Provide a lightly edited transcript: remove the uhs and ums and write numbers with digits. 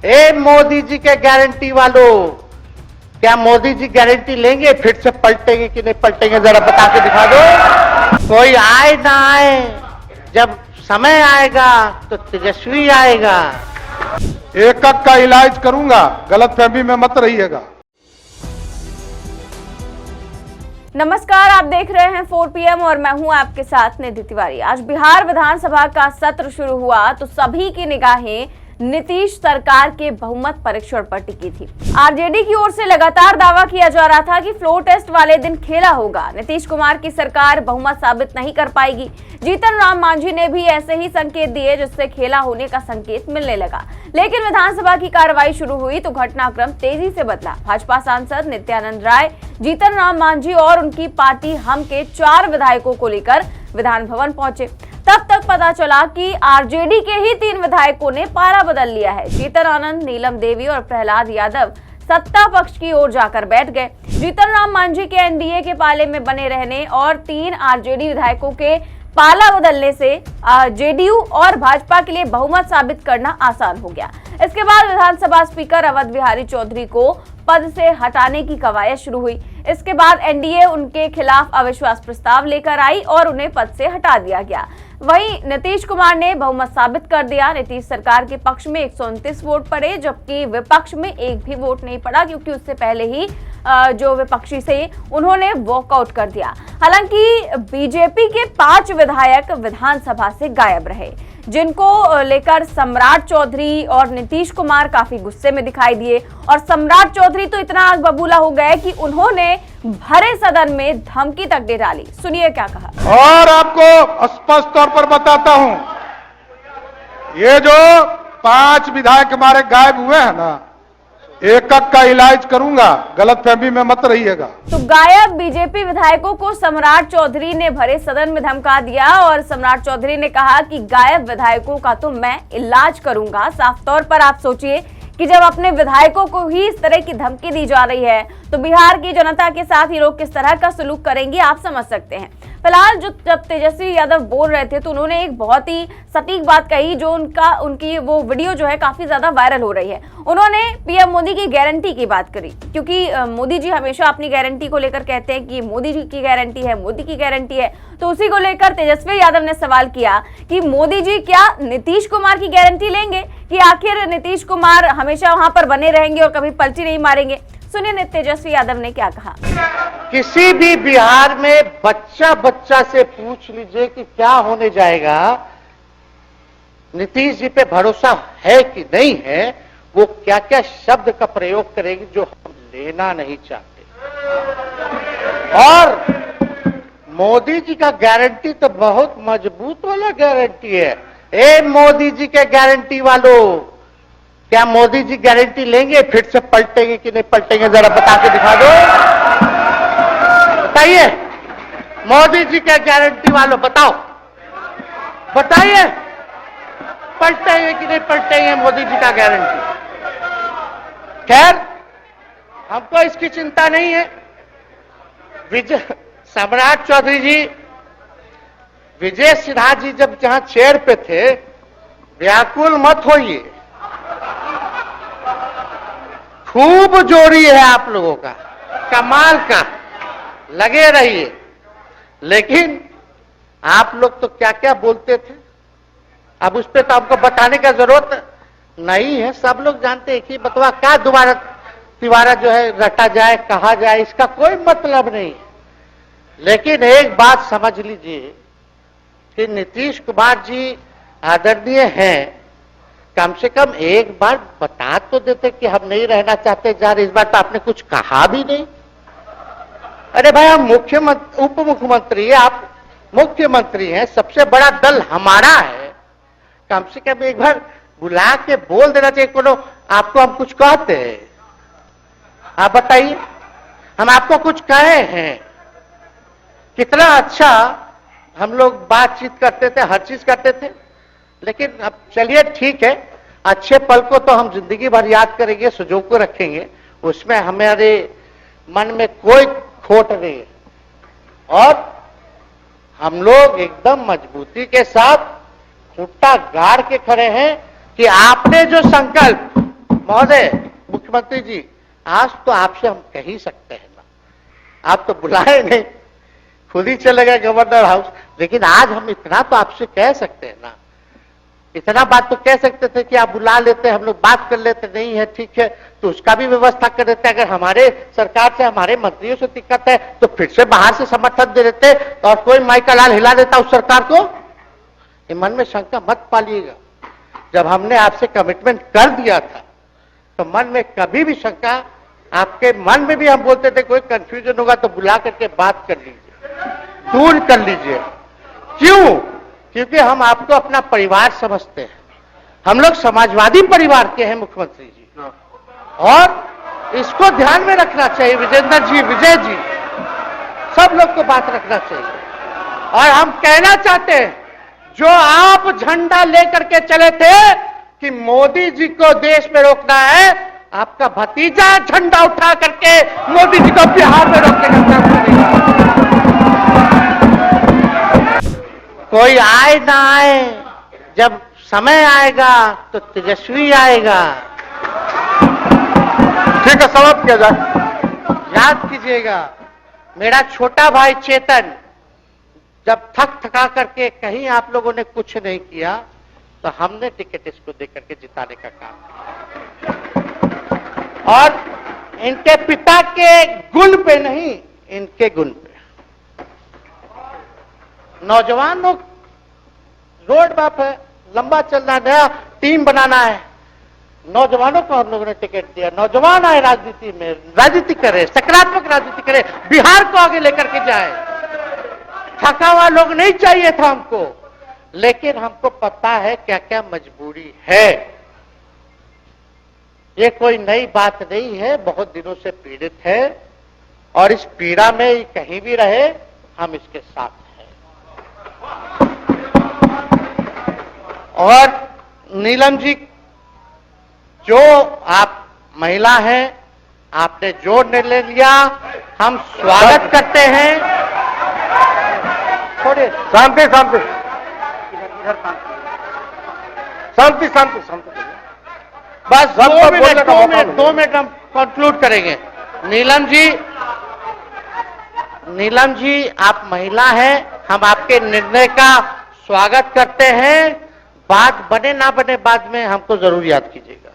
ए मोदी जी के गारंटी वालों, क्या मोदी जी गारंटी लेंगे? फिर से पलटेंगे कि नहीं पलटेंगे, जरा बता के दिखा दो। कोई आए ना आए, जब समय आएगा तो तेजस्वी आएगा। एक का इलाज करूंगा, गलतफहमी में मत रहिएगा। नमस्कार, आप देख रहे हैं 4 PM और मैं हूं आपके साथ निधि तिवारी। आज बिहार विधानसभा का सत्र शुरू हुआ तो सभी की निगाहें नीतीश सरकार के बहुमत परीक्षण पर टिकी थी। आरजेडी की ओर से लगातार दावा किया जा रहा था कि फ्लोर टेस्ट वाले दिन खेला होगा, नीतीश कुमार की सरकार बहुमत साबित नहीं कर पाएगी। जीतन राम मांझी ने भी ऐसे ही संकेत दिए, जिससे खेला होने का संकेत मिलने लगा। लेकिन विधानसभा की कार्रवाई शुरू हुई तो घटनाक्रम तेजी से बदला। भाजपा सांसद नित्यानंद राय, जीतन राम मांझी और उनकी पार्टी हम के 4 विधायकों को लेकर विधान भवन पहुंचे। तब तक पता चला कि आरजेडी के ही 3 विधायकों ने पारा बदल लिया है। जीतन आनंद, नीलम देवी और प्रहलाद यादव सत्ता पक्ष की ओर जाकर बैठ गए। जीतन राम मांझी के एनडीए के पाले में बने रहने और 3 आरजेडी विधायकों के पाला बदलने से जेडीयू और भाजपा के लिए बहुमत साबित करना आसान हो गया। इसके बाद विधानसभा स्पीकर अवध बिहारी चौधरी को पद से हटाने की कवायद शुरू हुई। इसके बाद एनडीए उनके खिलाफ अविश्वास प्रस्ताव लेकर आई और उन्हें पद से हटा दिया गया। वहीं नीतीश कुमार ने बहुमत साबित कर दिया। नीतीश सरकार के पक्ष में 129 वोट पड़े, जबकि विपक्ष में एक भी वोट नहीं पड़ा, क्योंकि उससे पहले ही जो विपक्षी से उन्होंने वॉकआउट कर दिया। हालांकि बीजेपी के 5 विधायक विधानसभा से गायब रहे, जिनको लेकर सम्राट चौधरी और नीतीश कुमार काफी गुस्से में दिखाई दिए। और सम्राट चौधरी तो इतना आग बबूला हो गए कि उन्होंने भरे सदन में धमकी तक दे डाली। सुनिए क्या कहा। और आपको स्पष्ट तौर पर बताता हूं, ये जो 5 विधायक हमारे गायब हुए हैं ना, एक का इलाज करूंगा, गलतफहमी में मत रहिएगा। तो गायब बीजेपी विधायकों को सम्राट चौधरी ने भरे सदन में धमका दिया और सम्राट चौधरी ने कहा कि गायब विधायकों का तो मैं इलाज करूंगा। साफ तौर पर आप सोचिए कि जब अपने विधायकों को ही इस तरह की धमकी दी जा रही है तो बिहार की जनता के साथ ये लोग किस तरह का सलूक करेंगे, आप समझ सकते हैं। फिलहाल जब तेजस्वी यादव बोल रहे थे तो उन्होंने एक बहुत ही सटीक बात कही, जो उनकी वो वीडियो जो है काफी ज्यादा वायरल हो रही है। उन्होंने पीएम मोदी की गारंटी की बात करी, क्योंकि मोदी जी हमेशा अपनी गारंटी को लेकर कहते हैं कि मोदी जी की गारंटी है, मोदी की गारंटी है। तो उसी को लेकर तेजस्वी यादव ने सवाल किया कि मोदी जी क्या नीतीश कुमार की गारंटी लेंगे, कि आखिर नीतीश कुमार हमेशा वहां पर बने रहेंगे और कभी पलटी नहीं मारेंगे। सुनिए तेजस्वी यादव ने क्या कहा। किसी भी बिहार में बच्चा से पूछ लीजिए कि क्या होने जाएगा, नीतीश जी पे भरोसा है कि नहीं है, वो क्या क्या शब्द का प्रयोग करेगी जो हम लेना नहीं चाहते। और मोदी जी का गारंटी तो बहुत मजबूत वाला गारंटी है। ए मोदी जी के गारंटी वालों, क्या मोदी जी गारंटी लेंगे? फिर से पलटेंगे कि नहीं पलटेंगे, जरा बता के दिखा दो। बताइए, मोदी जी के गारंटी वालों बताओ, बताइए पलटेंगे कि नहीं पलटेंगे मोदी जी का गारंटी। खैर, हमको इसकी चिंता नहीं है। सम्राट चौधरी जी, विजय सिन्हा जी जब जहां चेयर पे थे, व्याकुल मत होइए, खूब जोड़ी है आप लोगों का, कमाल का, लगे रहिए। लेकिन आप लोग तो क्या क्या बोलते थे, अब उस पर तो आपको बताने का जरूरत नहीं है, सब लोग जानते हैं कि बतवा क्या दोबारा तिवारा जो है रटा जाए, कहा जाए, इसका कोई मतलब नहीं। लेकिन एक बात समझ लीजिए कि नीतीश कुमार जी आदरणीय हैं, कम से कम एक बार बता तो देते कि हम नहीं रहना चाहते जा रहे। इस बार तो आपने कुछ कहा भी नहीं। अरे भाई, हम मुख्यमंत्री, उप मुख्यमंत्री है, आप मुख्यमंत्री हैं, सबसे बड़ा दल हमारा है, कम से कम एक बार बुला के बोल देना चाहिए। कोनो आपको हम कुछ कहते हैं? आप बताइए, हम आपको कुछ कहे हैं? कितना अच्छा हम लोग बातचीत करते थे, हर चीज करते थे। लेकिन अब चलिए ठीक है, अच्छे पल को तो हम जिंदगी भर याद करेंगे, सुजो को रखेंगे, उसमें हमारे मन में कोई खोट नहीं है। और हम लोग एकदम मजबूती के साथ खुट्टा गाड़ के खड़े हैं कि आपने जो संकल्प महोदय, मुख्यमंत्री जी, आज तो आपसे हम कह ही सकते हैं ना, आप तो बुलाए नहीं, खुद ही चले गए गवर्नर हाउस, लेकिन आज हम इतना तो आपसे कह सकते हैं ना, इतना बात तो कह सकते थे कि आप बुला लेते, हम लोग बात कर लेते, नहीं है ठीक है तो उसका भी व्यवस्था कर देते। अगर हमारे सरकार से, हमारे मंत्रियों से दिक्कत है तो फिर से बाहर से समर्थन दे देते और कोई माई का लाल हिला देता उस सरकार को। ये मन में शंका मत पालिएगा, जब हमने आपसे कमिटमेंट कर दिया था तो मन में कभी भी शंका, आपके मन में भी हम बोलते थे कोई कंफ्यूजन होगा तो बुला करके बात कर लीजिए, दूर कर लीजिए। क्यों? क्योंकि हम आपको अपना परिवार समझते हैं, हम लोग समाजवादी परिवार के हैं मुख्यमंत्री जी, और इसको ध्यान में रखना चाहिए। विजेंद्र जी, विजय जी, सब लोग को बात रखना चाहिए। और हम कहना चाहते हैं, जो आप झंडा लेकर के चले थे कि मोदी जी को देश में रोकना है, आपका भतीजा झंडा उठा करके मोदी जी को बिहार में रोकने का काम करेगा। कोई आए ना आए, जब समय आएगा तो तेजस्वी आएगा। ठीक है, समाप्त किया जाए। याद कीजिएगा, मेरा छोटा भाई चेतन जब थक थका करके कहीं आप लोगों ने कुछ नहीं किया तो हमने टिकट इसको देकर के जिताने का काम किया, और इनके पिता के गुण पे नहीं, इनके गुण पे। नौजवान लोग, रोड मैप है, लंबा चलना, नया टीम बनाना है, नौजवानों को हम लोगों ने टिकट दिया। नौजवान आए राजनीति में, राजनीति करे, सकारात्मक राजनीति करे, बिहार को आगे लेकर के जाए। थका हुआ लोग नहीं चाहिए था हमको, लेकिन हमको पता है क्या क्या मजबूरी है। ये कोई नई बात नहीं है, बहुत दिनों से पीड़ित है, और इस पीड़ा में कहीं भी रहे हम इसके साथ हैं। और नीलम जी, जो आप महिला हैं, आपने जो निर्णय लिया हम स्वागत करते हैं। छोड़िए, शांति शांति शांति शांति शांति। बस 2 मिनट हम कंक्लूड करेंगे। नीलम जी, आप महिला हैं, हम आपके निर्णय का स्वागत करते हैं। बात बने ना बने बाद में हमको जरूर याद कीजिएगा।